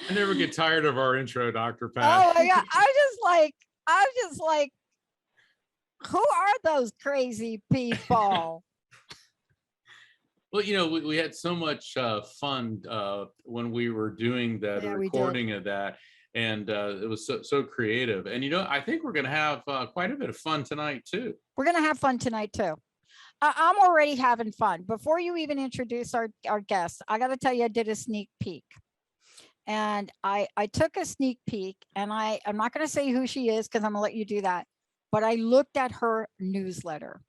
I never get tired of our intro, Dr. Pat. Oh my God. I'm just like, who are those crazy people? Well, you know, we had so much fun when we were doing that recording of that, and it was so creative. And, you know, I think we're going to have quite a bit of fun tonight, too. We're going to have fun tonight, too. I'm already having fun. Before you even introduce our guests, I got to tell you, I did a sneak peek. And I took a sneak peek, and I'm not going to say who she is because I'm going to let you do that. But I looked at her newsletter,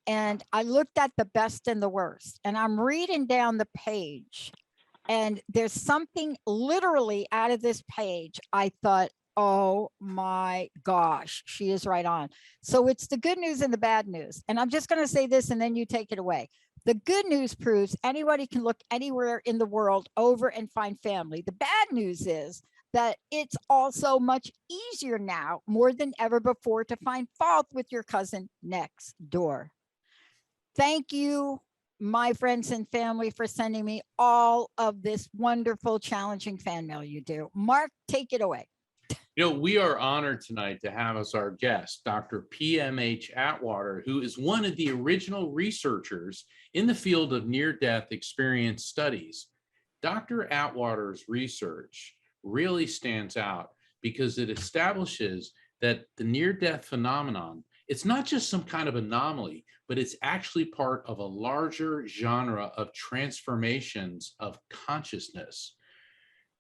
and I looked at the best and the worst, and I'm reading down the page, and there's something literally out of this page. I thought, oh my gosh, she is right on. So it's the good news and the bad news. And I'm just going to say this, and then you take it away. The good news proves anybody can look anywhere in the world over and find family. The bad news is that it's also much easier now, more than ever before, to find fault with your cousin next door. Thank you, my friends and family, for sending me all of this wonderful, challenging fan mail you do. Mark, take it away. You know, we are honored tonight to have as our guest, Dr. PMH Atwater, who is one of the original researchers in the field of near-death experience studies. Dr. Atwater's research really stands out because it establishes that the near-death phenomenon, it's not just some kind of anomaly, but it's actually part of a larger genre of transformations of consciousness.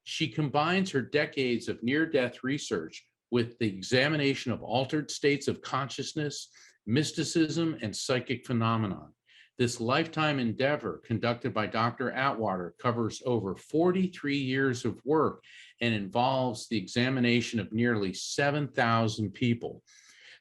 She combines her decades of near-death research with the examination of altered states of consciousness, mysticism, and psychic phenomenon. This lifetime endeavor conducted by Dr. Atwater covers over 43 years of work and involves the examination of nearly 7,000 people.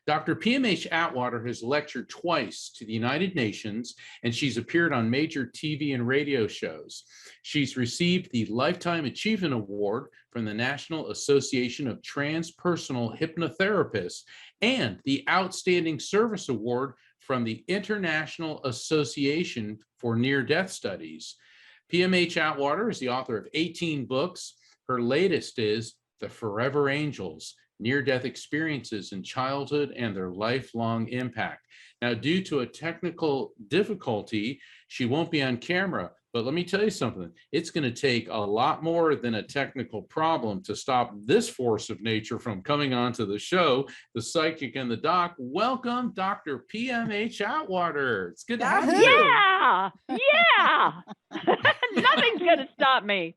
Dr. PMH Atwater has lectured twice to the United Nations, and she's appeared on major TV and radio shows. She's received the Lifetime Achievement Award from the National Association of Transpersonal Hypnotherapists and the Outstanding Service Award from the International Association for Near-Death Studies. PMH Atwater is the author of 18 books. Her latest is The Forever Angels: Near-Death Experiences in Childhood and Their Lifelong Impact. Now, due to a technical difficulty, she won't be on camera, but let me tell you something. It's going to take a lot more than a technical problem to stop this force of nature from coming onto the show, the psychic and the doc. Welcome, Dr. PMH Atwater. It's good to have you. Yeah, yeah. Nothing's going to stop me.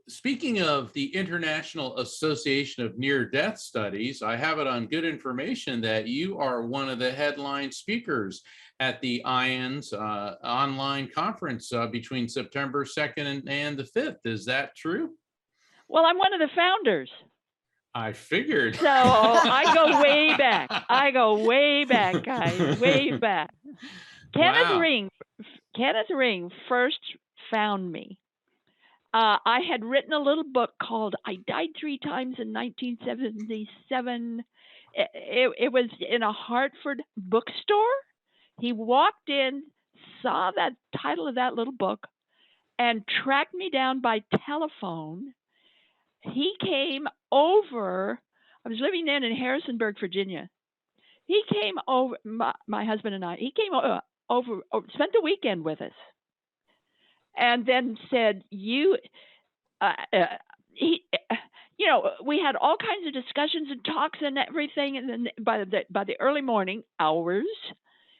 speaking of the International Association of Near-Death Studies, I have it on good information that you are one of the headline speakers at the IANS online conference between September 2nd and the 5th. Is that true? Well, I'm one of the founders. I figured. So I go way back. I go way back, guys, way back. Wow. Kenneth Ring first found me. I had written a little book called I Died 3 Times in 1977. It was in a Hartford bookstore. He walked in, saw that title of that little book, and tracked me down by telephone. He came over. I was living then in Harrisonburg, Virginia. He came over, my husband and I, he came over, spent the weekend with us, and then said, he, we had all kinds of discussions and talks and everything. And then by the early morning hours,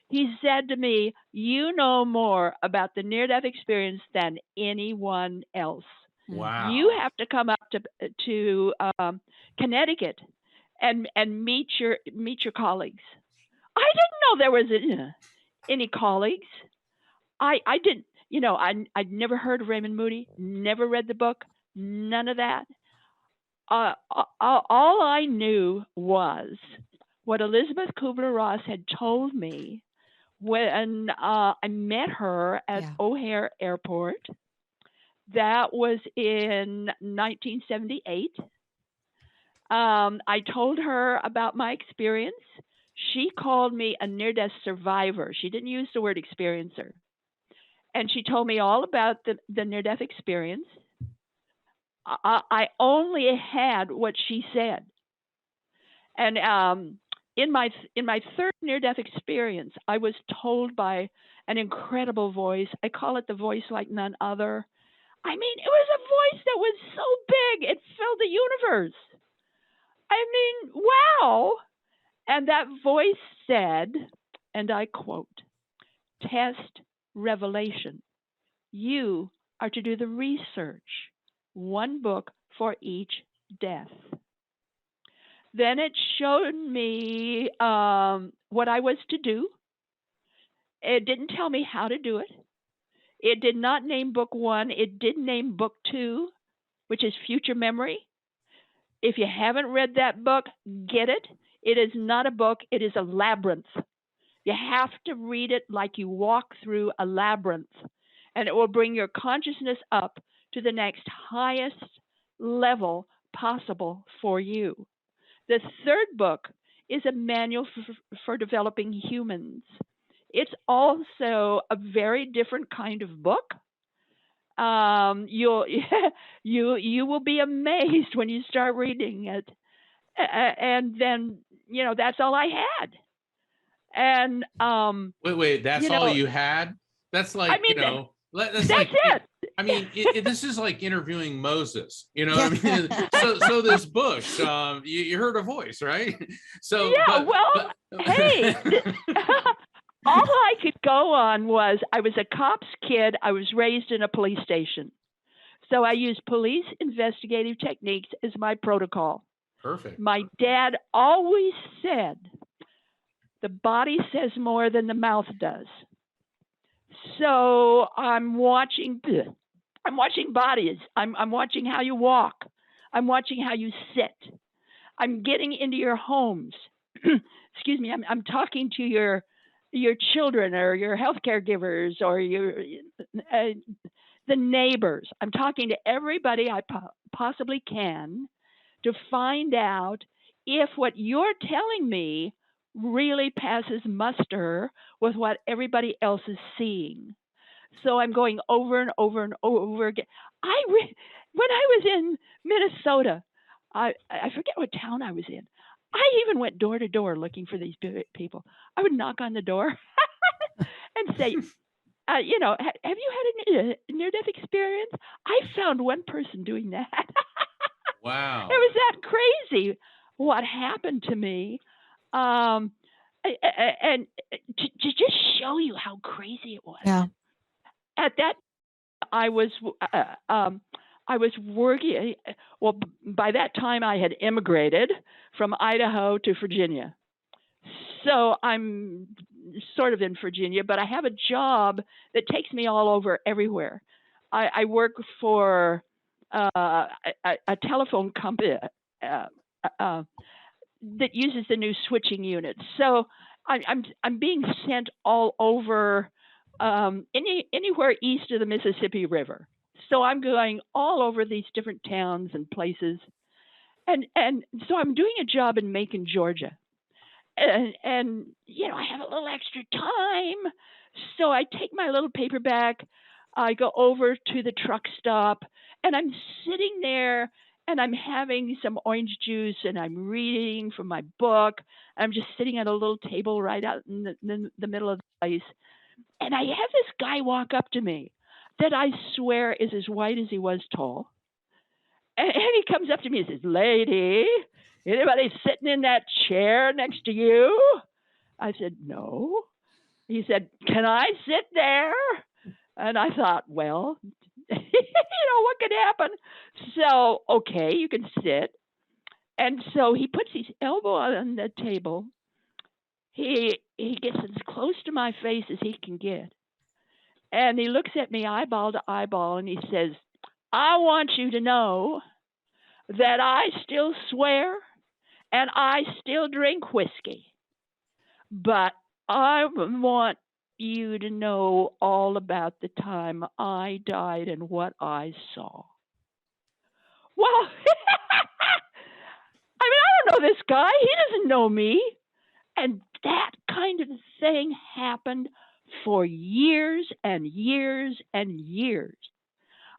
he said to me, "You know more about the near-death experience than anyone else. Wow. You have to come up to Connecticut and meet your colleagues." I didn't know there was any colleagues. I didn't, I'd never heard of Raymond Moody, never read the book, none of that. All I knew was what Elizabeth Kubler-Ross had told me when I met her at O'Hare Airport. That was in 1978. I told her about my experience. She called me a near-death survivor. She didn't use the word experiencer. And she told me all about the near-death experience. I only had what she said. And in my third near-death experience, I was told by an incredible voice. I call it the voice like none other. I mean, it was a voice that was so big, it filled the universe. I mean, wow. And that voice said, and I quote, "Test revelation. You are to do the research, one book for each death." Then it showed me what I was to do. It didn't tell me how to do it. It did not name book 1. It did name book 2, which is Future Memory. If you haven't read that book, get it. It is not a book. It is a labyrinth. You have to read it like you walk through a labyrinth, and it will bring your consciousness up to the next highest level possible for you. The third book is a manual for developing humans. It's also a very different kind of book. You will be amazed when you start reading it. And then, that's all I had. And wait, that's all you had? That's like, I mean, that's like it. it. I mean, this is like interviewing Moses, what I mean? So this bush, you heard a voice, right? So yeah, hey, all I could go on was I was a cop's kid. I was raised in a police station. So I used police investigative techniques as my protocol. Perfect. My dad always said, the body says more than the mouth does. So I'm watching bodies. I'm watching how you walk. I'm watching how you sit. I'm getting into your homes. Excuse me. I'm talking to your children or your healthcare givers or the neighbors. I'm talking to everybody I possibly can to find out if what you're telling me really passes muster with what everybody else is seeing. So I'm going over and over and over again. When I was in Minnesota, I forget what town I was in. I even went door to door looking for these people. I would knock on the door and say, have you had a near-death experience? I found one person doing that. Wow. It was that crazy what happened to me. And to just show you how crazy it was. Yeah. At that, I was I was working. Well, by that time, I had immigrated from Idaho to Virginia. So I'm sort of in Virginia, but I have a job that takes me all over everywhere. I work for a telephone company that uses the new switching units. So I'm being sent all over anywhere east of the Mississippi River. So I'm going all over these different towns and places, and so I'm doing a job in Macon, Georgia, and you know, I have a little extra time, so I take my little paperback, I go over to the truck stop, and I'm sitting there and I'm having some orange juice and I'm reading from my book. I'm just sitting at a little table right out in the middle of the place, and I have this guy walk up to me that I swear is as white as he was tall. And he comes up to me and says, "Lady, anybody sitting in that chair next to you?" I said, "No." He said, "Can I sit there?" And I thought, well, you know, what could happen? So, okay, you can sit. And so he puts his elbow on the table. He gets as close to my face as he can get. And he looks at me eyeball to eyeball and he says, "I want you to know that I still swear and I still drink whiskey, but I want you to know all about the time I died and what I saw." Well, I mean, I don't know this guy. He doesn't know me. And that kind of thing happened for years and years and years.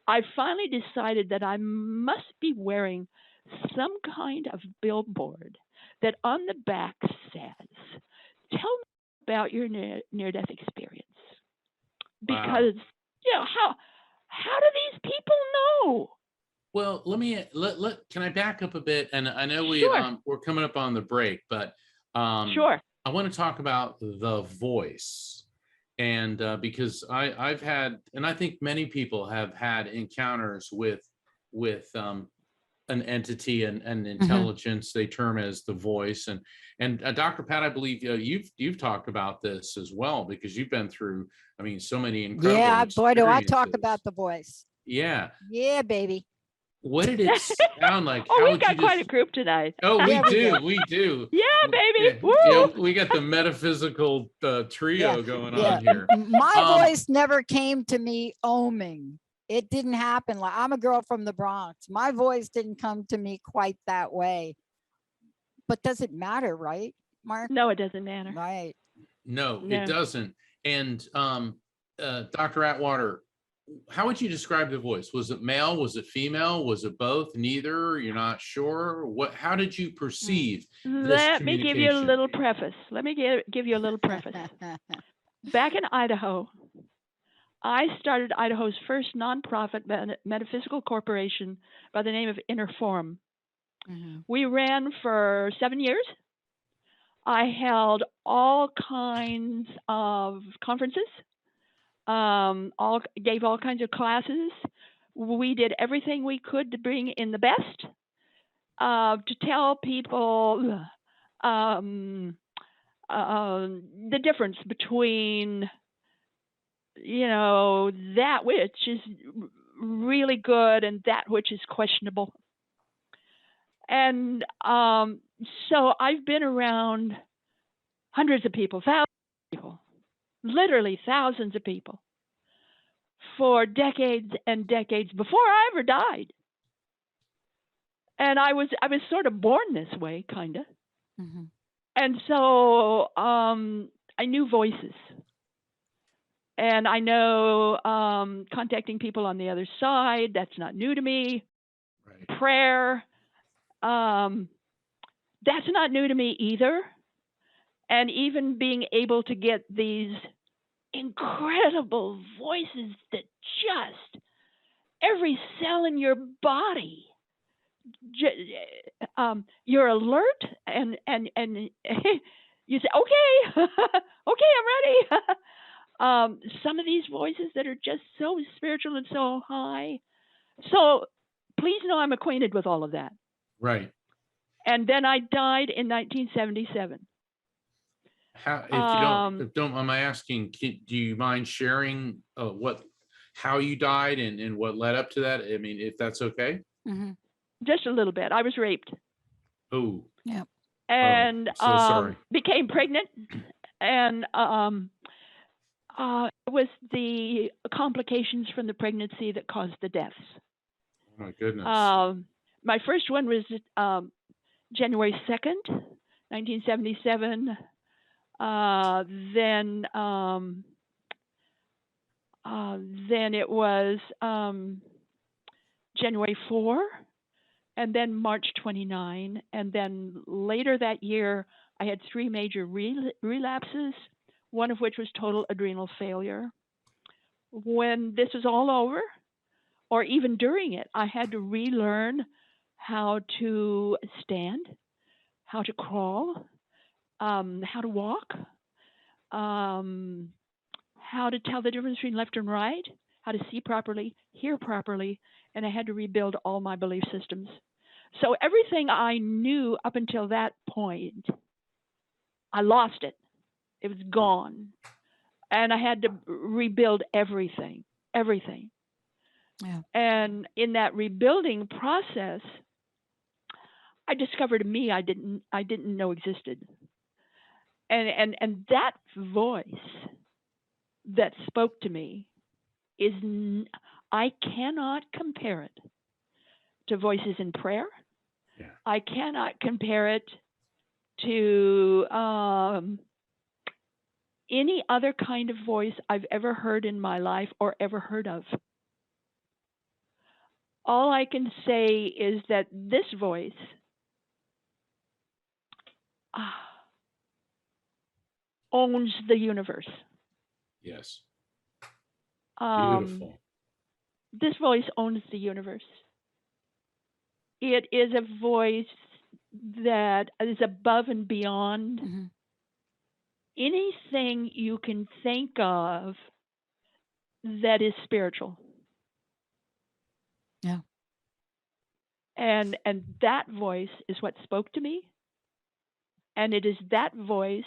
I finally decided that I must be wearing some kind of billboard that on the back says, "Tell me about your near-death experience." Wow. Because, you know, how do these people know? Well, can I back up a bit? And I know Sure. we're coming up on the break, but Sure. I want to talk about the voice. And because I've had, and I think many people have had encounters with an entity and an intelligence they term as the voice. And Dr. Pat, I believe you've talked about this as well, because you've been through, I mean, so many incredible Yeah, boy, do I talk experiences. about the voice. Yeah. Yeah, baby. What did it sound like? Oh, How we've would you got quite a just? group tonight. Oh, we Yeah, we do. do. We do. Yeah, baby. Woo! Yeah, we got the metaphysical trio going on here. My voice never came to me oming. It didn't happen. Like, I'm a girl from the Bronx. My voice didn't come to me quite that way. But does it matter, right, Mark? No, it doesn't matter. Right. No, No. it doesn't. And Dr. Atwater, how would you describe the voice? Was it male? Was it female? Was it both? Neither? You're not sure? What? How did you perceive this Let me give you a communication? little preface. Let me give you a little preface. Back in Idaho, I started Idaho's first nonprofit metaphysical corporation by the name of Inner Forum. We ran for 7 years. I held all kinds of conferences, gave all kinds of classes. We did everything we could to bring in the best, to tell people the difference between, you know, that which is really good and that which is questionable. And so I've been around hundreds of people, thousands of people, literally thousands of people for decades and decades before I ever died. And I was sort of born this way, kind of. And so I knew voices. And I know contacting people on the other side, that's not new to me. Right. Prayer, that's not new to me either. And even being able to get these incredible voices that just every cell in your body, you're alert and you say, okay, okay, I'm ready. Some of these voices that are just so spiritual and so high. So please know I'm acquainted with all of that. Right. And then I died in 1977. How, if you don't mind my asking, do you mind sharing how you died and what led up to that? I mean, if that's okay. Mm-hmm. Just a little bit. I was raped. Oh. Yeah. And so sorry. became pregnant, and it was the complications from the pregnancy that caused the deaths. Oh my goodness. My first one was January 2nd, 1977. Then it was January 4, and then March 29, and then later that year I had 3 major relapses, one of which was total adrenal failure. When this was all over, or even during it, I had to relearn how to stand, how to crawl, how to walk, how to tell the difference between left and right, how to see properly, hear properly, and I had to rebuild all my belief systems. So everything I knew up until that point, I lost it. It was gone. And I had to rebuild everything. Yeah. And in that rebuilding process, I discovered a me I didn't know existed. And that voice that spoke to me is, I cannot compare it to voices in prayer. Yeah. I cannot compare it to any other kind of voice I've ever heard in my life or ever heard of. All I can say is that this voice owns the universe. Yes. Beautiful. This voice owns the universe. It is a voice that is above and beyond anything you can think of that is spiritual. Yeah. And that voice is what spoke to me. And it is that voice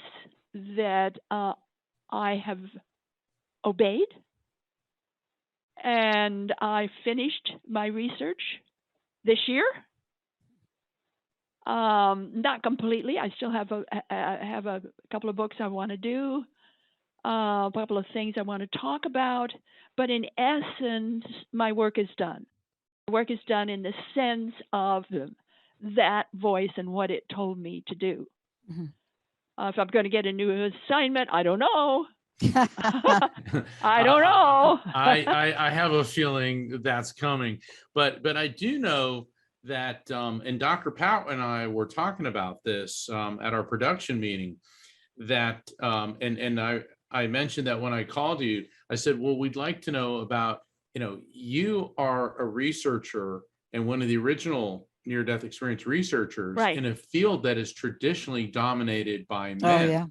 that I have obeyed. And I finished my research this year. Not completely. I still have a couple of books I want to do, a couple of things I want to talk about. But in essence, my work is done. My work is done in the sense of that voice and what it told me to do. If I'm going to get a new assignment, I don't know. I don't know. I have a feeling that's coming, but I do know that, and Dr. Powell and I were talking about this at our production meeting, that and I mentioned that when I called you, I said, well, we'd like to know about, you are a researcher and one of the original near-death experience researchers in a field that is traditionally dominated by men. Oh,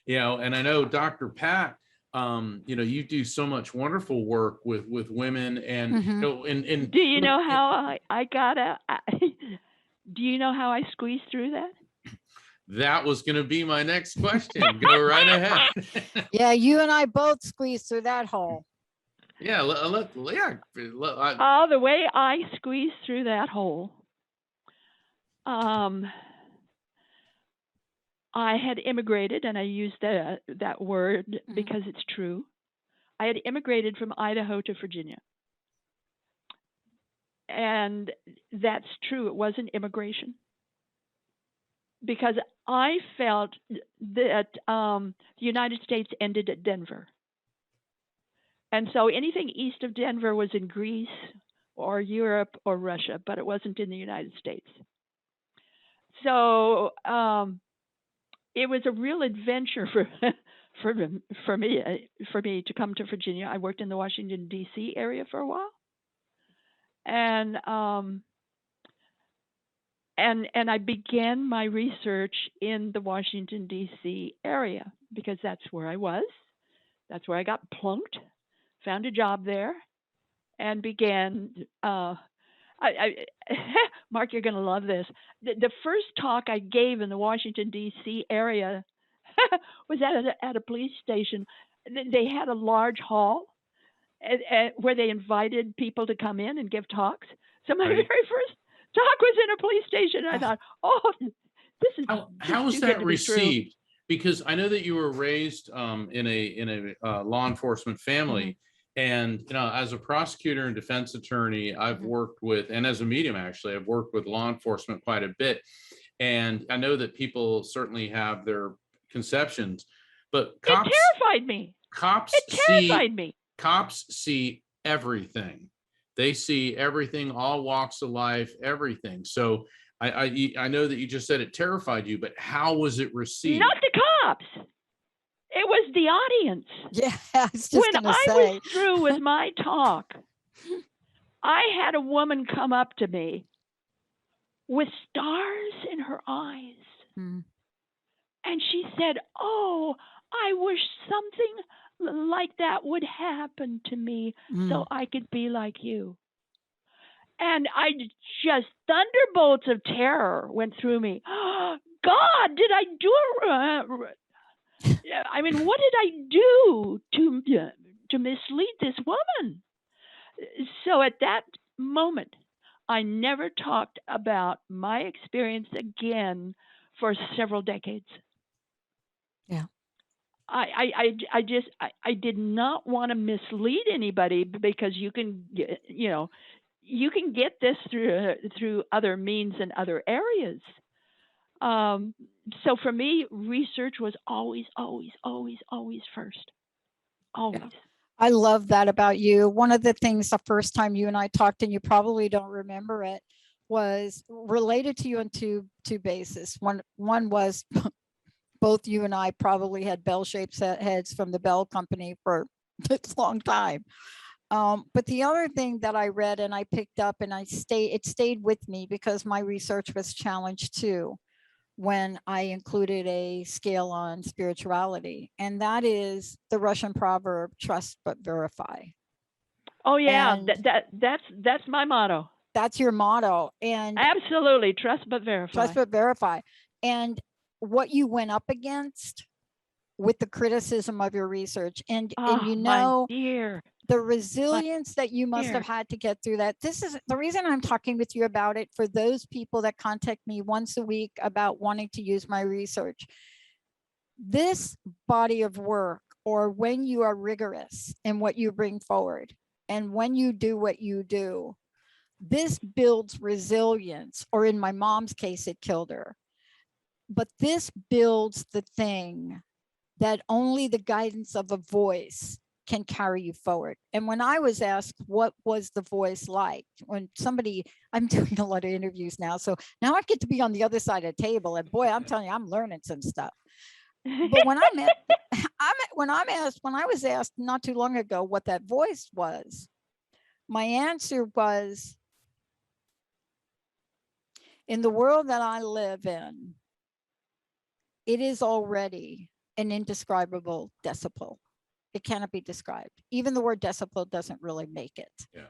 yeah. And I know Dr. Pat, you do so much wonderful work with women, and and do you know how I got do you know how I squeezed through that? That was going to be my next question. Go right ahead. Yeah, you and I both squeezed through that hole. Yeah, the way I squeezed through that hole, I had immigrated, and I use that word because it's true. I had immigrated from Idaho to Virginia. And that's true. It wasn't immigration. Because I felt that the United States ended at Denver. And so anything east of Denver was in Greece or Europe or Russia, but it wasn't in the United States. So it was a real adventure for me to come to Virginia. I worked in the Washington, D.C. area for a while. And I began my research in the Washington, D.C. area because that's where I was. That's where I got plunked, found a job there, and began. Mark, you're going to love this. The first talk I gave in the Washington, D.C. area was at a police station. They had a large hall where they invited people to come in and give talks. So my Right. very first talk was in a police station. I thought, oh, this is How was too good that to be true. received? Because I know that you were raised in a law enforcement family, and as a prosecutor and defense attorney, I've worked with, and as a medium actually, I've worked with law enforcement quite a bit, and I know that people certainly have their conceptions, but It terrified me. Cops see everything. They see everything, all walks of life, everything. So I know that you just said it terrified you, but how was it received? Not the cops. It was the audience. Yeah, I was just When gonna I say. was through with my talk, I had a woman come up to me with stars in her eyes. And she said, "Oh, I wish something like that would happen to me so I could be like you." And I just, thunderbolts of terror went through me. God, did I do I mean, what did I do to mislead this woman? So at that moment, I never talked about my experience again for several decades. Yeah. I did not want to mislead anybody, because you can get this through other means and other areas. So for me, research was always first. Always. Yeah. I love that about you. One of the things the first time you and I talked, and you probably don't remember it, was related to you on two bases. One was both you and I probably had bell-shaped heads from the Bell Company for a long time. But the other thing that I read and I picked up, and it stayed with me because my research was challenged too, when I included a scale on spirituality, and that is the Russian proverb, trust but verify. Oh yeah, that's my motto. That's your motto. And absolutely, trust but verify. Trust but verify. And what you went up against with the criticism of your research, and you know, the resilience that you must have had to get through that. This is the reason I'm talking with you about it, for those people that contact me once a week about wanting to use my research. This body of work, or when you are rigorous in what you bring forward, and when you do what you do, this builds resilience, or in my mom's case, it killed her. But this builds the thing that only the guidance of a voice can carry you forward. And when I was asked, what was the voice like? When somebody, I'm doing a lot of interviews now, so now I get to be on the other side of the table, and boy, I'm telling you, I'm learning some stuff. But when I was asked not too long ago what that voice was, my answer was, in the world that I live in, it is already an indescribable decibel. It cannot be described. Even the word decibel doesn't really make it. Yeah.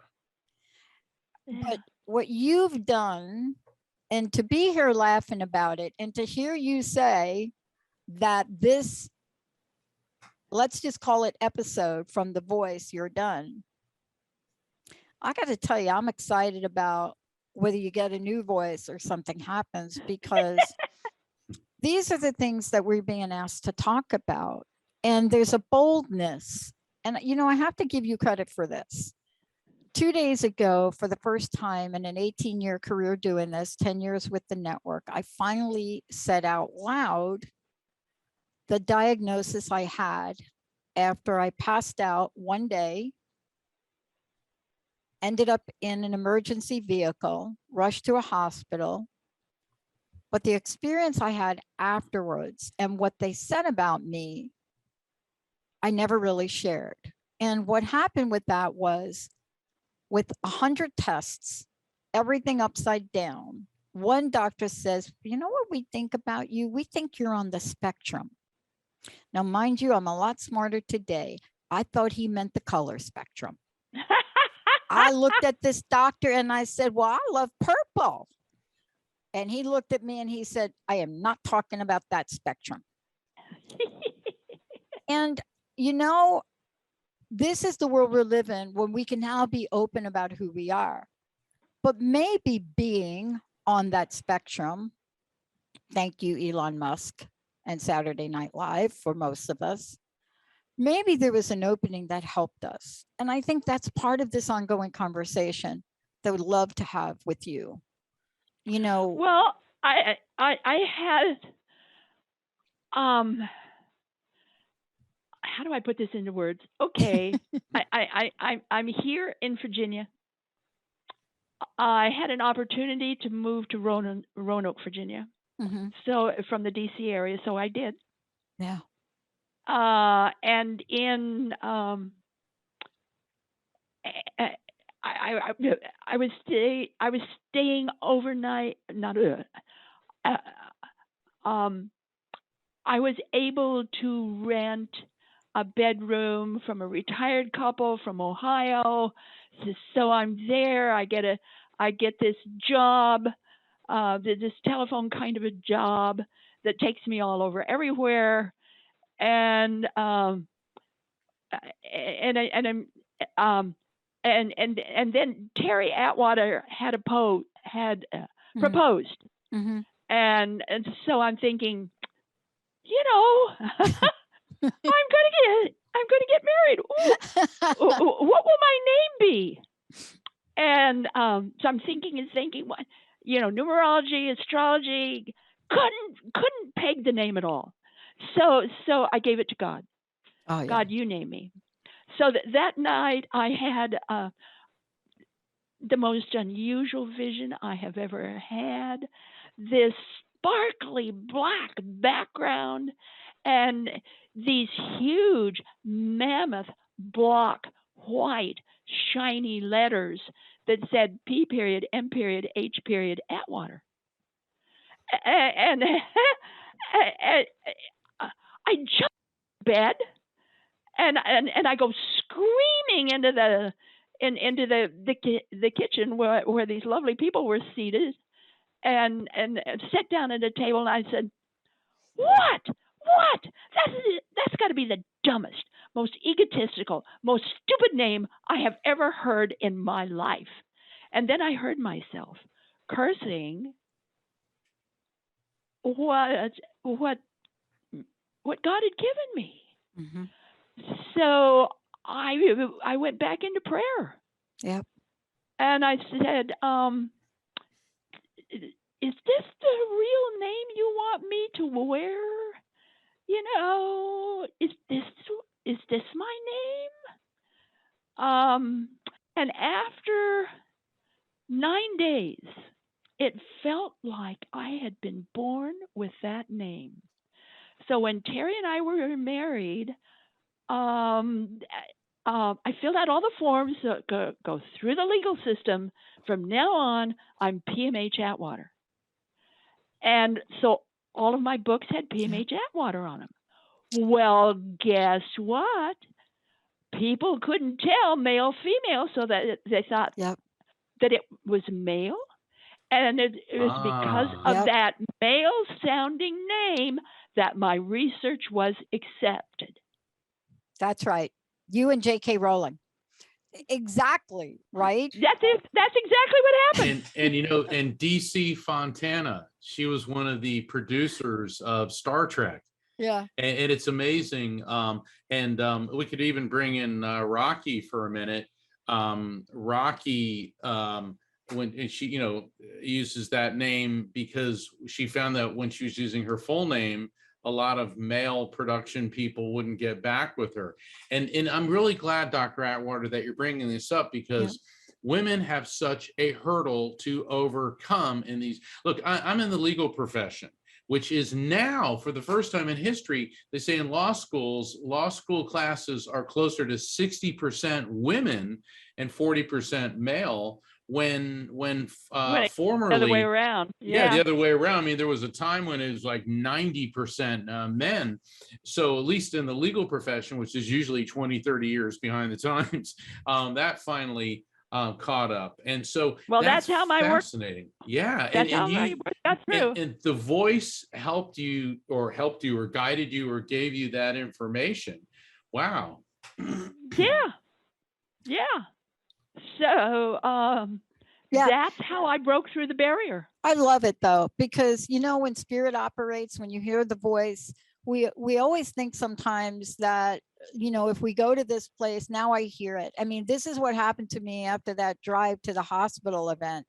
But what you've done, and to be here laughing about it, and to hear you say that this, let's just call it episode from The Voice, you're done. I got to tell you, I'm excited about whether you get a new voice or something happens, because these are the things that we're being asked to talk about. And there's a boldness. And, you know, I have to give you credit for this. 2 days ago, for the first time in an 18-year career doing this, 10 years with the network, I finally said out loud the diagnosis I had after I passed out one day, ended up in an emergency vehicle, rushed to a hospital. But the experience I had afterwards and what they said about me, I never really shared. And what happened with that was, with 100 tests, everything upside down, one doctor says, you know what we think about you? We think you're on the spectrum. Now, mind you, I'm a lot smarter today. I thought he meant the color spectrum. I looked at this doctor and I said, well, I love purple. And he looked at me and he said, I am not talking about that spectrum. And, you know, this is the world we live in when we can now be open about who we are. But maybe being on that spectrum, thank you, Elon Musk and Saturday Night Live for most of us, maybe there was an opening that helped us. And I think that's part of this ongoing conversation that I would love to have with you. You know, Well, I had how do I put this into words? Okay, I'm here in Virginia. I had an opportunity to move to Roanoke, Virginia. mhm, So from the DC area, so I did. yeah. And in I was staying overnight. Not I was able to rent a bedroom from a retired couple from Ohio. So I'm there. I get this job, this telephone kind of a job that takes me all over everywhere, and then Terry Atwater had proposed, Mhm. and so I'm thinking, you know, I'm gonna get married. What will my name be? And so I'm thinking, what, numerology, astrology, couldn't peg the name at all. So I gave it to God. Oh, yeah. God, you name me. So that night I had the most unusual vision I have ever had. This sparkly black background and these huge mammoth block white shiny letters that said P period M period H period Atwater. And I jumped out of bed and I go screaming into the kitchen where these lovely people were seated, and sat down at a table, and I said, What? That's got to be the dumbest, most egotistical, most stupid name I have ever heard in my life. And then I heard myself cursing what God had given me. Mhm. So I went back into prayer. Yep. And I said, is this the real name you want me to wear? Is this my name? And after 9 days, it felt like I had been born with that name. So when Terry and I were married, I filled out all the forms that go through the legal system. From now on, I'm PMH Atwater. And so all of my books had PMH Atwater on them. Well, guess what? People couldn't tell male, female, so that they thought Yep. that it was male. And it was because of Yep. that male-sounding name that my research was accepted. That's right. You and J.K. Rowling. Exactly. Right. That's exactly what happened. And DC Fontana, she was one of the producers of Star Trek. Yeah. And it's amazing. We could even bring in Rocky for a minute. Rocky, when she, uses that name because she found that when she was using her full name, a lot of male production people wouldn't get back with her. And I'm really glad, Dr. Atwater, that you're bringing this up because women have such a hurdle to overcome in these. Look, I'm in the legal profession, which is now, for the first time in history, they say in law school classes are closer to 60% women and 40% male, when formerly the other way around. Yeah, the other way around. I mean, there was a time when it was like 90% men. So at least in the legal profession, which is usually 20, 30 years behind the times, that finally caught up. And so Well, that's how my work. fascinating. Yeah. That's how my work got through. And the voice helped you or guided you or gave you that information. Wow. Yeah. So Yeah. that's how I broke through the barrier. I love it though, because you know, when spirit operates, when you hear the voice, we always think sometimes that, you know, if we go to this place, now I hear it. I mean, this is what happened to me after that drive to the hospital event.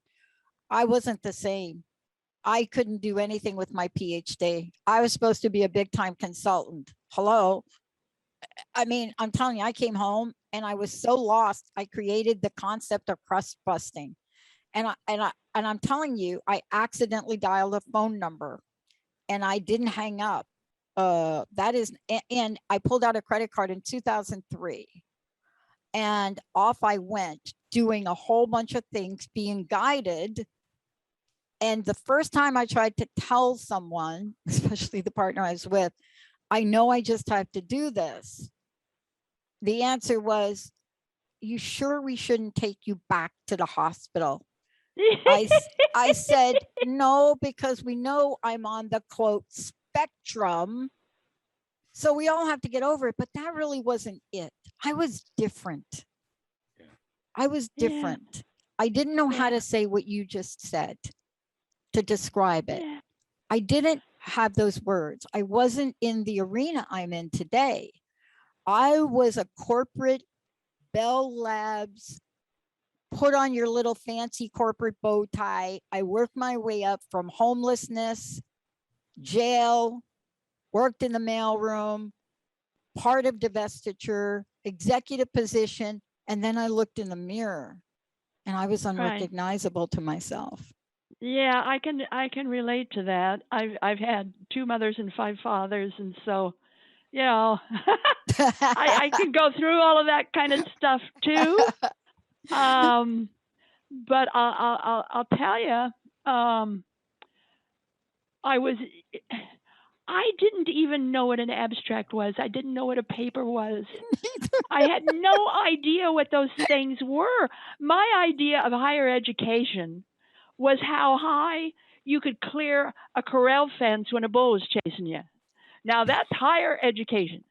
I wasn't the same. I couldn't do anything with my PhD. I was supposed to be a big time consultant. Hello. I mean, I'm telling you, I came home and I was so lost. I created the concept of crust busting. And I'm telling you, I accidentally dialed a phone number and I didn't hang up. And I pulled out a credit card in 2003 and off I went, doing a whole bunch of things, being guided. And the first time I tried to tell someone, especially the partner I was with, I know I just have to do this, the answer was, you sure we shouldn't take you back to the hospital? I said, no, because we know I'm on the quote spectrum. So we all have to get over it. But that really wasn't it. I was different. Yeah. I was different. Yeah. I didn't know how to say what you just said to describe it. Yeah. I didn't have those words. I wasn't in the arena I'm in today. I was a corporate Bell Labs, put on your little fancy corporate bow tie. I worked my way up from homelessness, jail, worked in the mailroom, part of divestiture, executive position. And then I looked in the mirror and I was unrecognizable to myself. Yeah, I can relate to that. I've had 2 mothers and 5 fathers. And so, you know, I can go through all of that kind of stuff too. But I'll tell you, I didn't even know what an abstract was. I didn't know what a paper was. I had no idea what those things were. My idea of higher education was how high you could clear a corral fence when a bull was chasing you. Now that's higher education.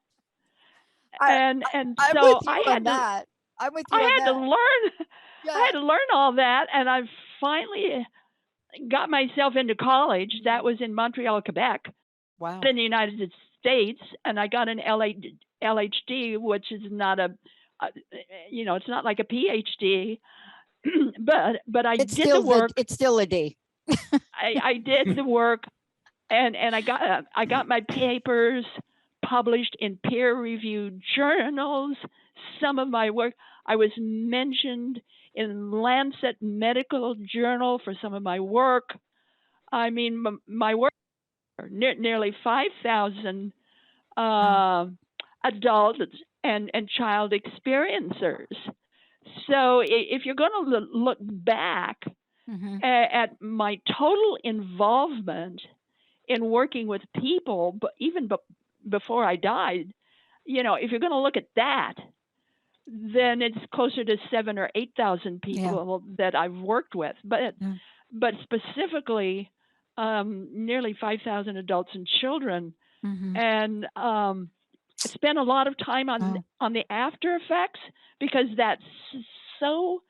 And so I had to. I had to learn. Yeah. I had to learn all that, and I finally got myself into college. That was in Montreal, Quebec. Wow. In the United States, and I got an L.H.D, which is not you know, it's not like a PhD, but I did the work. It's still a D. I did the work, and I got my papers published in peer-reviewed journals. Some of my work, I was mentioned in Lancet Medical Journal for some of my work. I mean, my work, nearly 5,000 adult and child experiencers. So if you're going to look back at my total involvement in working with people, but even before I died, you know, if you're going to look at that, then it's closer to 7,000 or 8,000 people that I've worked with. But specifically, nearly 5,000 adults and children, and spent a lot of time on the after effects, because that's so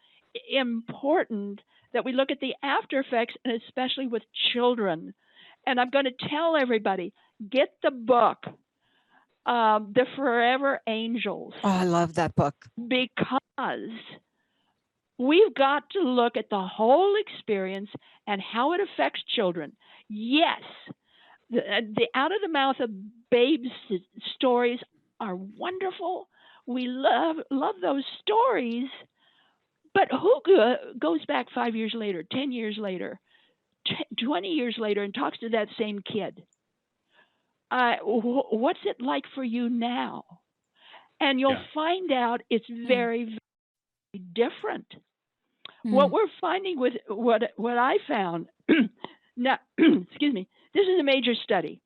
important that we look at the after effects, and especially with children. And I'm going to tell everybody, get the book, The Forever Angels. Oh, I love that book. Because we've got to look at the whole experience and how it affects children. Yes, the out of the mouth of babes stories are wonderful. We love those stories. But who goes back 5 years later, 10 years later, 20 years later, and talks to that same kid? What's it like for you now? And you'll find out it's very, very different. What we're finding with what I found now, excuse me, this is a major study.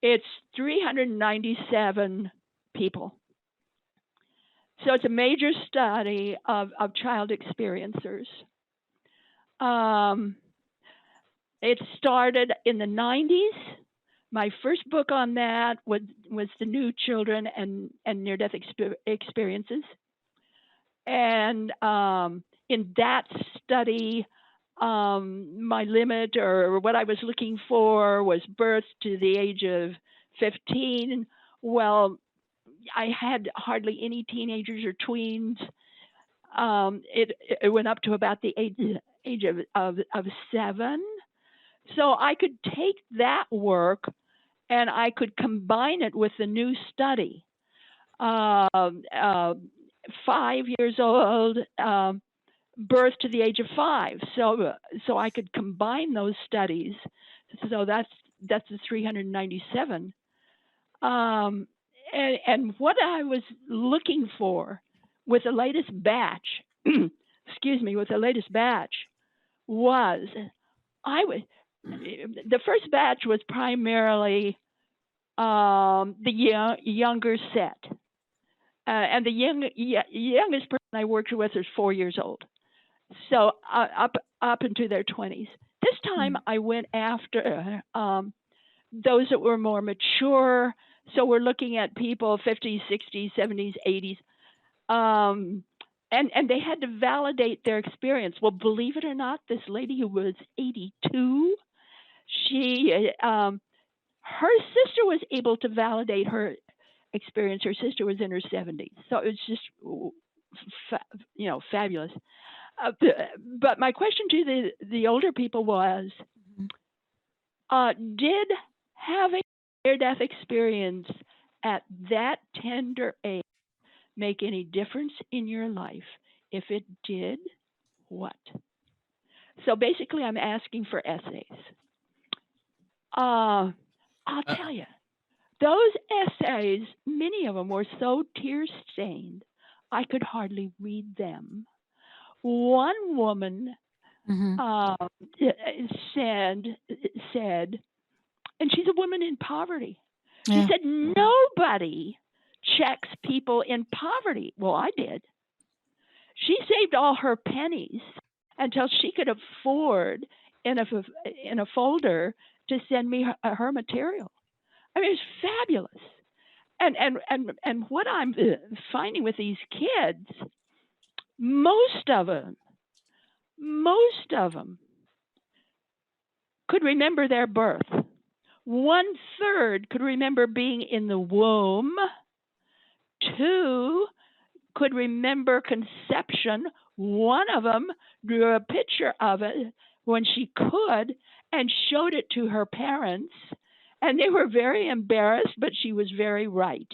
It's 397 people. So it's a major study of child experiencers. It started in the 90s. My first book on that was The New Children and Near-Death Experiences. And in that study, my limit, or what I was looking for, was birth to the age of 15. Well, I had hardly any teenagers or tweens. It went up to about the age of 7. So I could take that work and I could combine it with the new study. 5 years old, birth to the age of 5. So I could combine those studies. So that's the 397. And what I was looking for with the latest batch, with the latest batch, was the first batch was primarily the younger set. And the youngest person I worked with was 4 years old. So up into their 20s. This time I went after those that were more mature. So we're looking at people 50s, 60s, 70s, 80s. And they had to validate their experience. Well, believe it or not, this lady who was 82, her sister was able to validate her experience. Her sister was in her 70s. So it was just, fabulous. But my question to the older people was, did having a near-death experience at that tender age make any difference in your life? If it did, what? So basically, I'm asking for essays. I'll tell you, those essays, many of them were so tear-stained, I could hardly read them. One woman said, and she's a woman in poverty. She said, nobody checks people in poverty. Well, I did. She saved all her pennies until she could afford in a folder to send me her material. I mean, it's fabulous. And what I'm finding with these kids, most of them could remember their birth. 1/3 could remember being in the womb. 2 could remember conception. One of them drew a picture of it when she could and showed it to her parents. And they were very embarrassed, but she was very right.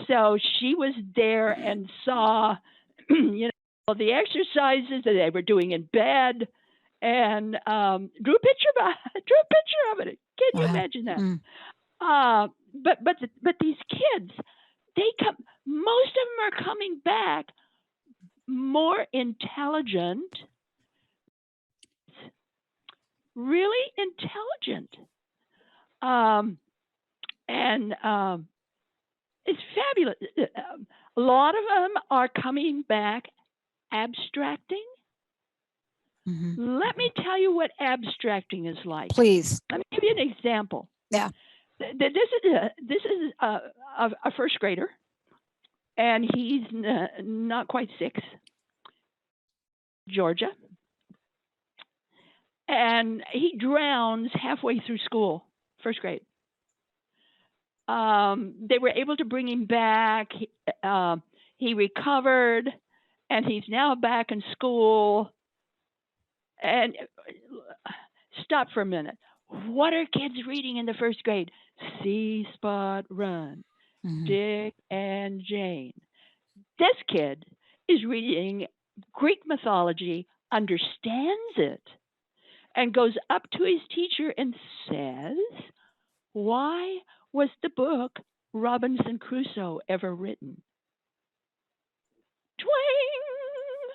So she was there and saw, the exercises that they were doing in bed, and drew a picture of it. Can you imagine that? But these kids, most of them are coming back more intelligent, really intelligent. It's fabulous. A lot of them are coming back abstracting. Let me tell you what abstracting is like. Please. Let me give you an example. Yeah. This is a first grader, and he's not quite 6, Georgia. And he drowns halfway through school, first grade. They were able to bring him back. He recovered, and he's now back in school. And stop for a minute. What are kids reading in the first grade? See Spot Run, Dick and Jane. This kid is reading Greek mythology, understands it, and goes up to his teacher and says, why was the book Robinson Crusoe ever written? Twing!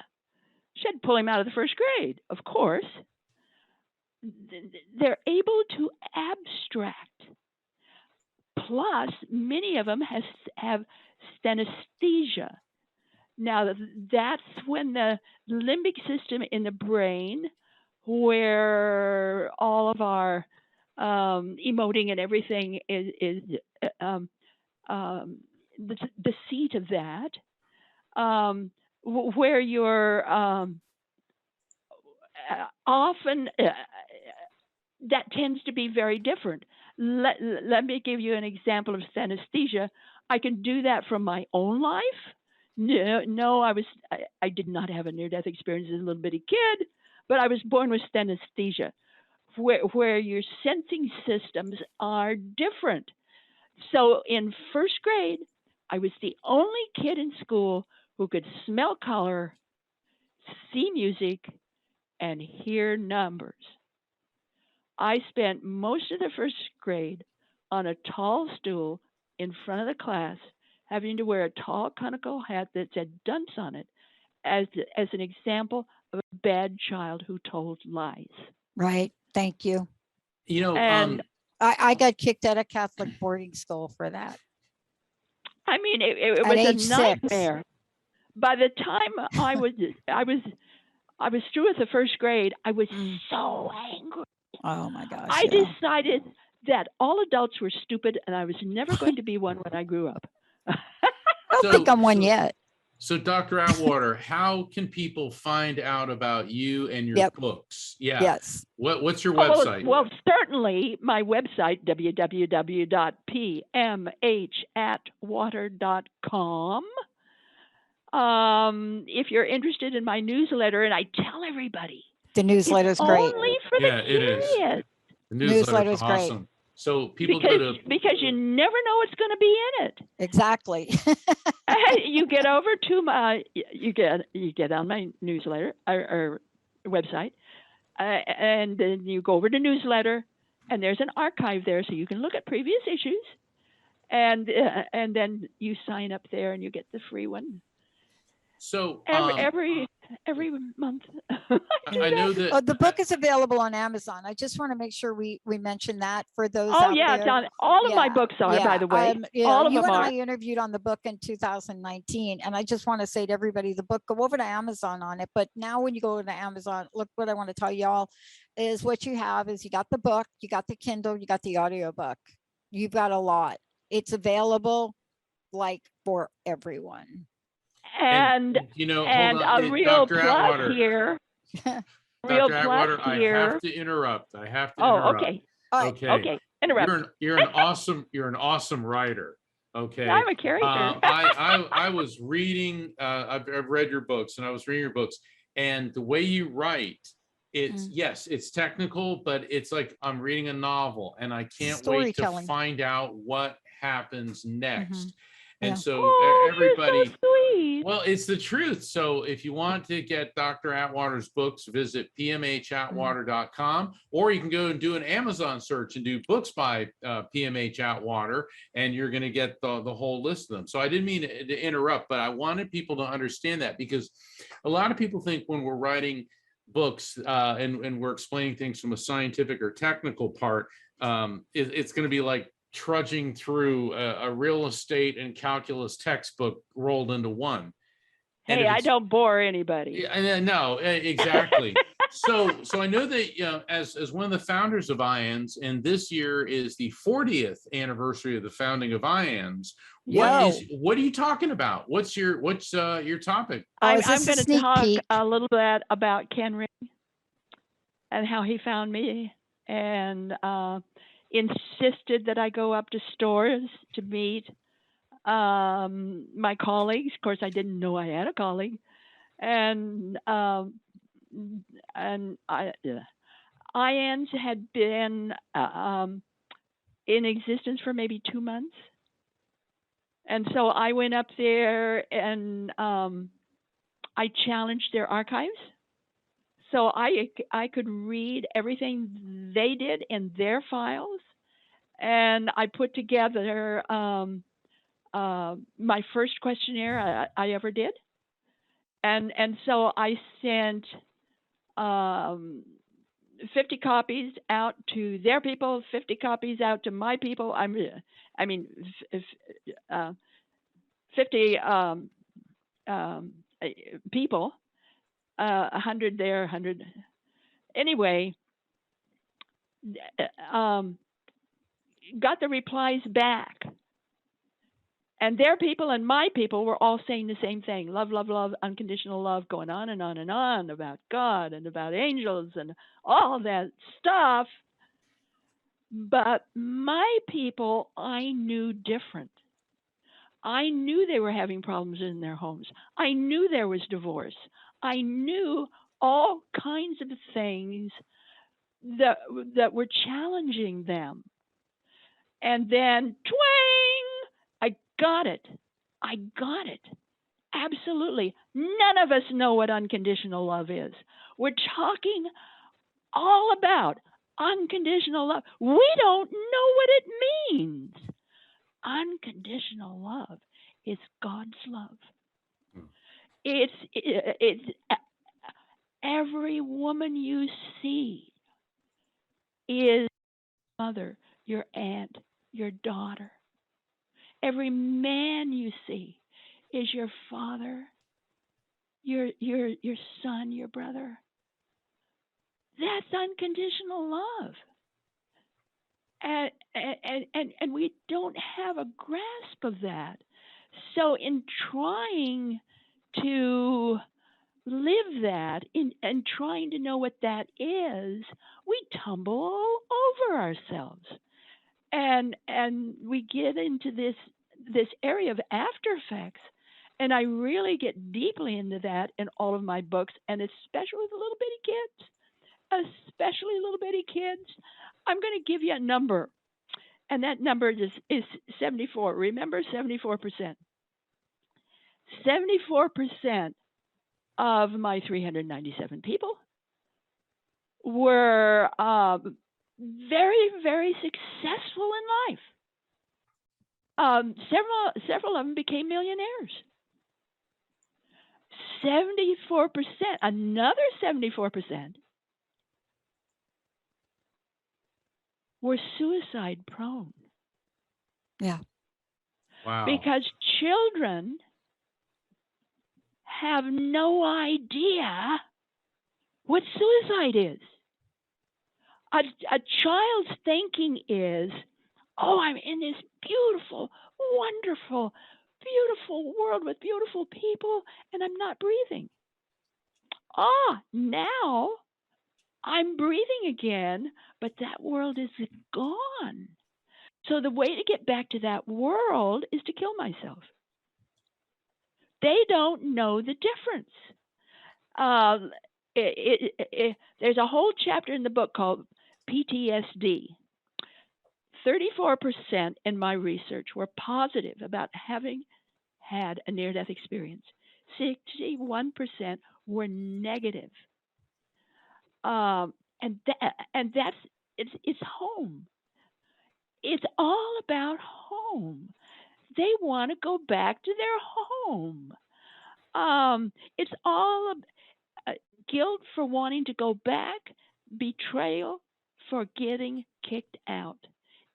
She had to pull him out of the first grade, of course. They're able to abstract. Plus, many of them have synesthesia. Now, that's when the limbic system in the brain, where all of our emoting and everything is the seat of that, where you're often that tends to be very different. Let me give you an example of synesthesia. I can do that from my own life. No, I did not have a near-death experience as a little bitty kid, but I was born with synesthesia, where your sensing systems are different. So in first grade, I was the only kid in school who could smell color, see music, and hear numbers. I spent most of the first grade on a tall stool in front of the class, having to wear a tall conical hat that said dunce on it as an example of a bad child who told lies. Right. Thank you. You know, And I got kicked out of Catholic boarding school for that. I mean, it At was a age 6. nightmare. By the time I was through with the first grade, I was so angry. Oh my gosh. I yeah. decided that all adults were stupid, and I was never going to be one when I grew up. I don't think I'm one yet. So, Dr. Atwater, how can people find out about you and your books? Yeah. Yes. What's your website? Well, certainly my website, www.pmhatwater.com. If you're interested in my newsletter, and I tell everybody, the newsletter's great. Only for the curious. It is. The newsletter's awesome. Great. So people because you never know what's going to be in it. Exactly. You get over to my you get on my newsletter or website, and then you go over to newsletter, and there's an archive there, so you can look at previous issues, and then you sign up there, and you get the free one. So every month. I know that the book is available on Amazon. I just want to make sure we mention that for those. Oh yeah, John. All of my books are, by the way. All of them are. I interviewed on the book in 2019, and I just want to say to everybody, the book, go over to Amazon on it. But now when you go to Amazon, look, what I want to tell y'all is what you have is you got the book, you got the Kindle, you got the audiobook. You've got a lot. It's available like for everyone. And you know, and a real Dr. plus Atwater. here. Real Dr. Atwater, I have to interrupt. Okay. Okay. Interrupt. You're an awesome writer. Okay. I'm a character. I was reading. I've read your books, and I was reading your books, and the way you write, it's yes, it's technical, but it's like I'm reading a novel, and I can't wait to find out what happens next. And so everybody, you're so sweet. Well, it's the truth. So if you want to get Dr. Atwater's books, visit pmhatwater.com, or you can go and do an Amazon search and do books by PMH Atwater, and you're going to get the whole list of them. So I didn't mean to interrupt, but I wanted people to understand that, because a lot of people think when we're writing books and we're explaining things from a scientific or technical part, it's going to be like trudging through a real estate and calculus textbook rolled into one. Hey, I don't bore anybody. No, exactly. So I know that as one of the founders of IANS, and this year is the 40th anniversary of the founding of IANS. What are you talking about? What's your topic? I'm going to talk a little bit about Ken Ring and how he found me, and insisted that I go up to stores to meet my colleagues. Of course, I didn't know I had a colleague, and IANS had been in existence for maybe 2 months, and so I went up there and I challenged their archives. So I could read everything they did in their files, and I put together my first questionnaire I ever did, and so I sent 50 copies out to their people, 50 copies out to my people. I mean, 50 people, 100 there, 100. Anyway, got the replies back. And their people and my people were all saying the same thing. Love, love, love, unconditional love, going on and on and on about God and about angels and all that stuff. But my people, I knew different. I knew they were having problems in their homes. I knew there was divorce. I knew all kinds of things that were challenging them. And then, twang, I got it. I got it. Absolutely. None of us know what unconditional love is. We're talking all about unconditional love. We don't know what it means. Unconditional love is God's love. It's every woman you see is your mother, your aunt, your daughter. Every man you see is your father, your son, your brother. That's unconditional love. And we don't have a grasp of that. So in trying to live that and trying to know what that is, we tumble all over ourselves. And we get into this area of after effects. And I really get deeply into that in all of my books, and especially with little bitty kids. I'm going to give you a number, and that number is 74. Remember, 74%. 74% of my 397 people were very, very successful in life. Several of them became millionaires. 74%, another 74% were suicide prone. Yeah. Wow. Because children have no idea what suicide is. A child's thinking is, oh, I'm in this beautiful, wonderful, beautiful world with beautiful people, and I'm not breathing. Now I'm breathing again, but that world is gone. So the way to get back to that world is to kill myself. They don't know the difference. There's a whole chapter in the book called PTSD. 34% in my research were positive about having had a near-death experience. 61% were negative. And that's it's home. It's all about home. They want to go back to their home. It's all guilt for wanting to go back, betrayal for getting kicked out.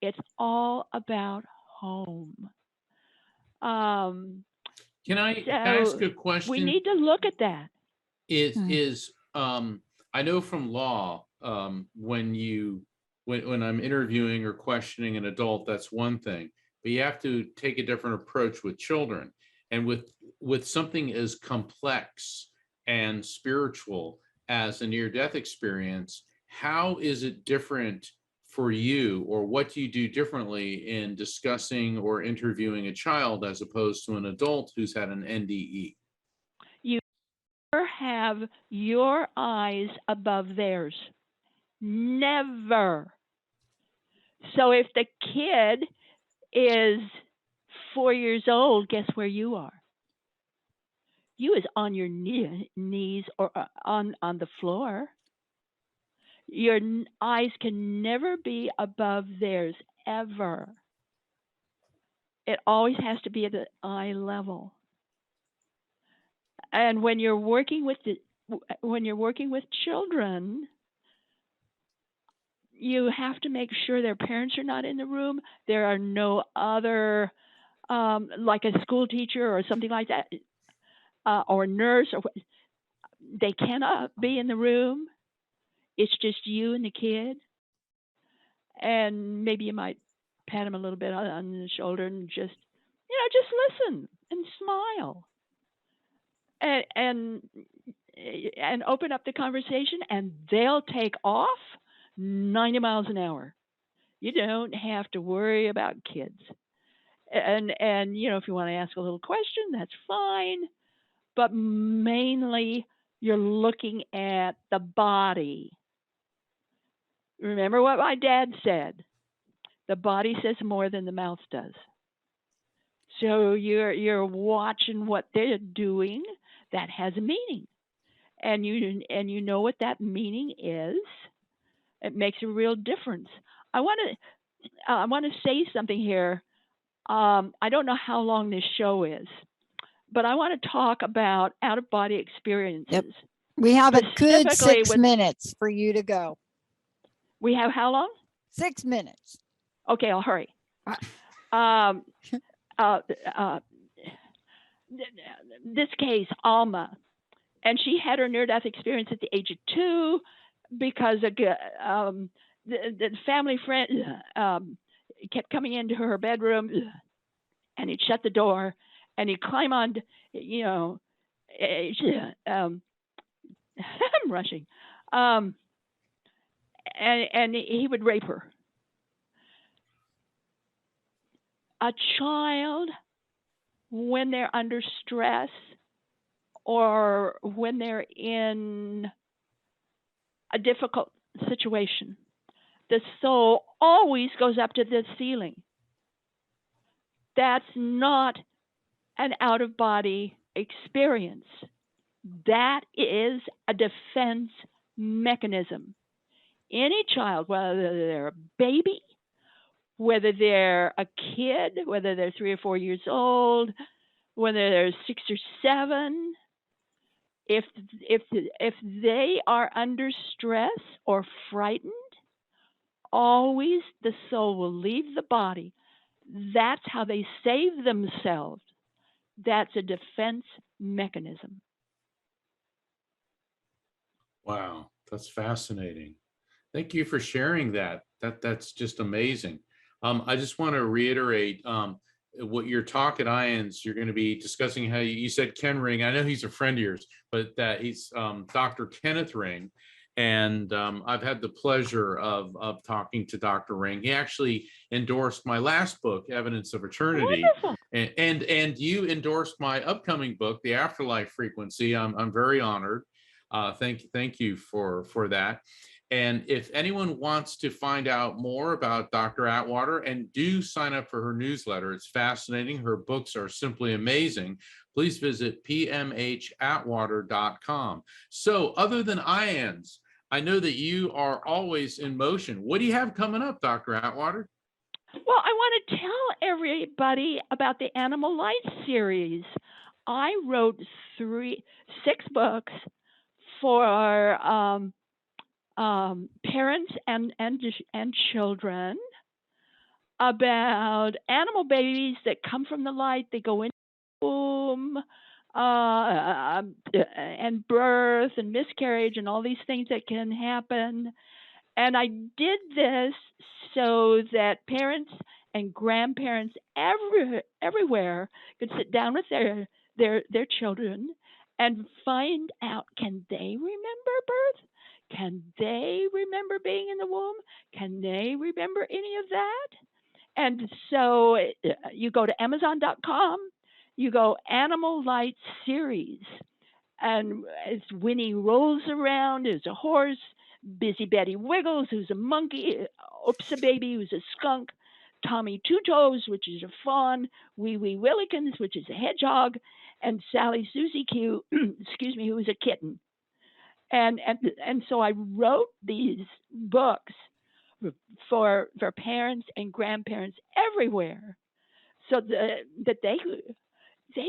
It's all about home. Can I ask a question? We need to look at that. I know from law, when I'm interviewing or questioning an adult, that's one thing, but you have to take a different approach with children. And with something as complex and spiritual as a near-death experience, how is it different for you, or what do you do differently in discussing or interviewing a child as opposed to an adult who's had an NDE? You never have your eyes above theirs. Never. So if the kid is 4 years old, guess where you are? You is on your knees or on the floor. Your eyes can never be above theirs, ever. It always has to be at the eye level. And when you're working with children, you have to make sure their parents are not in the room. There are no other like a school teacher or something like that, or a nurse, or they cannot be in the room. It's just you and the kid, and maybe you might pat him a little bit on the shoulder and just listen and smile, and open up the conversation, and they'll take off 90 miles an hour. You don't have to worry about kids. And if you want to ask a little question, that's fine. But mainly, you're looking at the body. Remember what my dad said. The body says more than the mouth does. So you're watching what they're doing. That has a meaning. And you know what that meaning is. It makes a real difference. I want to say something here. I don't know how long this show is, but I want to talk about out-of-body experiences. Yep. We have a good Specifically 6 minutes for you to go. We have how long? 6 minutes. Okay, I'll hurry. This case, Alma, and she had her near-death experience at the age of 2 because the family friend kept coming into her bedroom, and he'd shut the door, and he'd climb on, I'm rushing, and he would rape her. A child, when they're under stress or when they're in a difficult situation, the soul always goes up to the ceiling. That's not an out-of-body experience. That is a defense mechanism. Any child, whether they're a baby, whether they're a kid, whether they're 3 or 4 years old, whether they're 6 or 7, if they are under stress or frightened, always the soul will leave the body. That's how they save themselves. That's a defense mechanism. Wow, that's fascinating. Thank you for sharing that. That's just amazing. I just want to reiterate what your talk at IANS, you're going to be discussing how you said Ken Ring. I know he's a friend of yours, but that he's Dr. Kenneth Ring. And I've had the pleasure of talking to Dr. Ring. He actually endorsed my last book, Evidence of Eternity. Wonderful. And you endorsed my upcoming book, The Afterlife Frequency. I'm very honored. Thank you for that. And if anyone wants to find out more about Dr. Atwater, and do sign up for her newsletter, it's fascinating. Her books are simply amazing. Please visit pmhatwater.com. So other than IANS, I know that you are always in motion. What do you have coming up, Dr. Atwater? Well, I want to tell everybody about the Animal Light series. I wrote 6 books for parents and children about animal babies that come from the light. They go into the womb, and birth and miscarriage and all these things that can happen. And I did this so that parents and grandparents everywhere could sit down with their children and find out, can they remember birth? Can they remember being in the womb? Can they remember any of that? And so you go to Amazon.com, you go Animal Light series, and as Winnie rolls around, there's a horse, Busy Betty Wiggles, who's a monkey, Oops a Baby, who's a skunk, Tommy Two Toes, which is a fawn, Wee Wee Willikins, which is a hedgehog, and Sally Susie Q, excuse me, who is a kitten. And so I wrote these books for parents and grandparents everywhere, so that they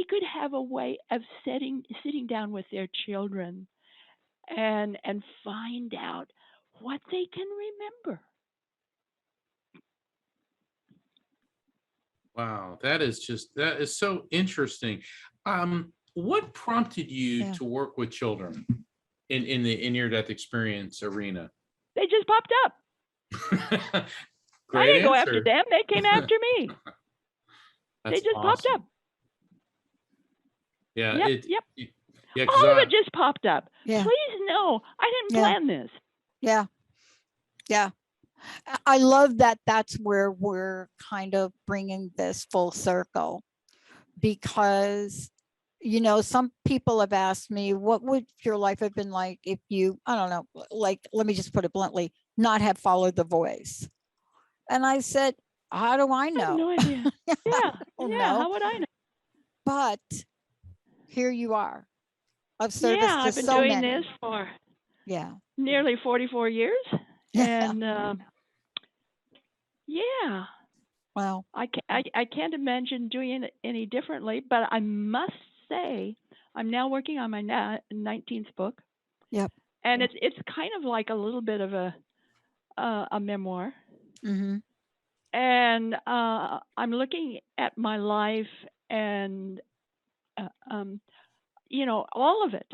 could have a way of sitting down with their children and find out what they can remember. Wow, that is so interesting. What prompted you Yeah. to work with children in the near-death experience arena? They just popped up. I Great didn't go after answer. them. They came after me. They That's just popped awesome. up. Yeah, Yep. yeah, All of it just popped up. Yeah. Please no, I didn't Yeah. plan this. Yeah. Yeah. I love that that's where we're kind of bringing this full circle, because, you know, some people have asked me, what would your life have been like if you, I don't know, like, let me just put it bluntly, not have followed the voice. And I said, how do I I have know? no idea. Yeah. don't Yeah. know. How would I know? But here you are, of service Yeah, to I've been so doing many. this for Yeah. nearly 44 years. Yeah. And yeah, Well, I can't imagine doing it any differently, but I must say I'm now working on my 19th book. Yep. And it's kind of like a little bit of a memoir. Mm-hmm. And I'm looking at my life and you know, all of it.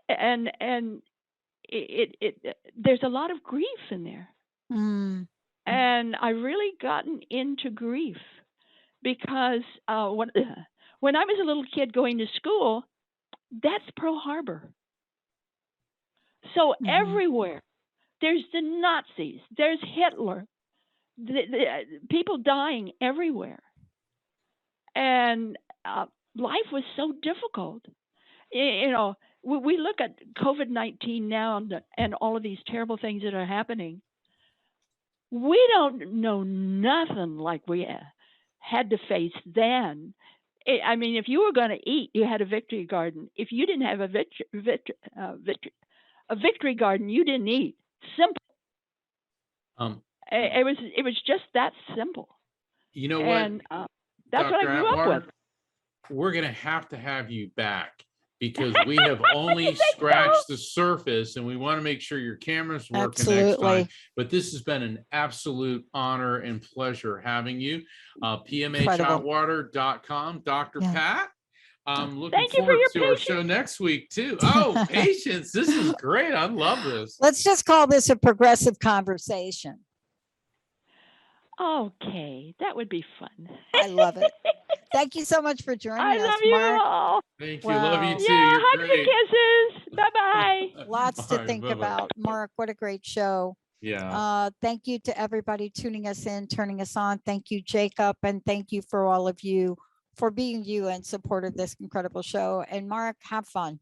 And it there's a lot of grief in there. Mm. And I really gotten into grief because when I was a little kid going to school, that's Pearl Harbor. So everywhere there's the Nazis, there's Hitler, the people dying everywhere, and life was so difficult. You know, we look at COVID-19 now and all of these terrible things that are happening. We don't know nothing like we had to face then. I mean, if you were going to eat, you had a victory garden. If you didn't have a victory garden, you didn't eat. Simple. It was just that simple. You know And what, that's what I Dr. grew up Atwater, with. we're going to have you back, because we have only scratched the surface, and we want to make sure your camera's working next time. But this has been an absolute honor and pleasure having you. PMHAtwater.com. Dr. Pat, I'm looking forward to our show next week too. Oh, patience. This is great. I love this. Let's just call this a progressive conversation. Okay, that would be fun. I love it. Thank you so much for joining us, I love you Mark. all. Thank you. Love you too. Yeah, You're hugs great. and kisses. Bye-bye. Lots to think about. Mark, what a great show. Yeah. Thank you to everybody tuning us in, turning us on. Thank you, Jacob. And thank you for all of you for being you and support of this incredible show. And Mark, have fun.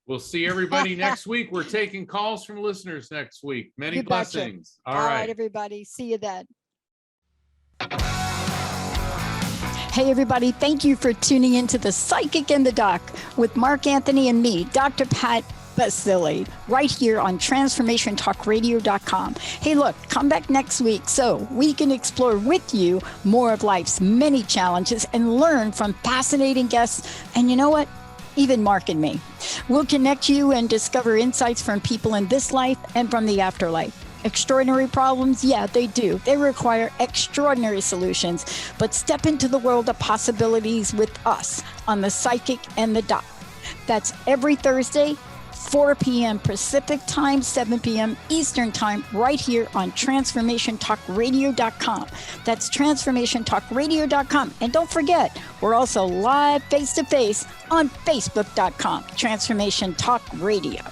We'll see everybody next week. We're taking calls from listeners next week. Many blessings. All right, everybody. See you then. Hey, everybody. Thank you for tuning into The Psychic and the Doc with Mark Anthony and me, Dr. Pat Baccili, right here on transformationtalkradio.com. Hey, look, come back next week so we can explore with you more of life's many challenges and learn from fascinating guests. And you know what? Even Mark and me. We'll connect you and discover insights from people in this life and from the afterlife. Extraordinary problems? Yeah, they do. They require extraordinary solutions. But step into the world of possibilities with us on The Psychic and the Doc. That's every Thursday, 4 p.m. Pacific time, 7 p.m. Eastern time, right here on transformationtalkradio.com. That's transformationtalkradio.com. And don't forget, we're also live face-to-face on facebook.com, Transformation Talk Radio.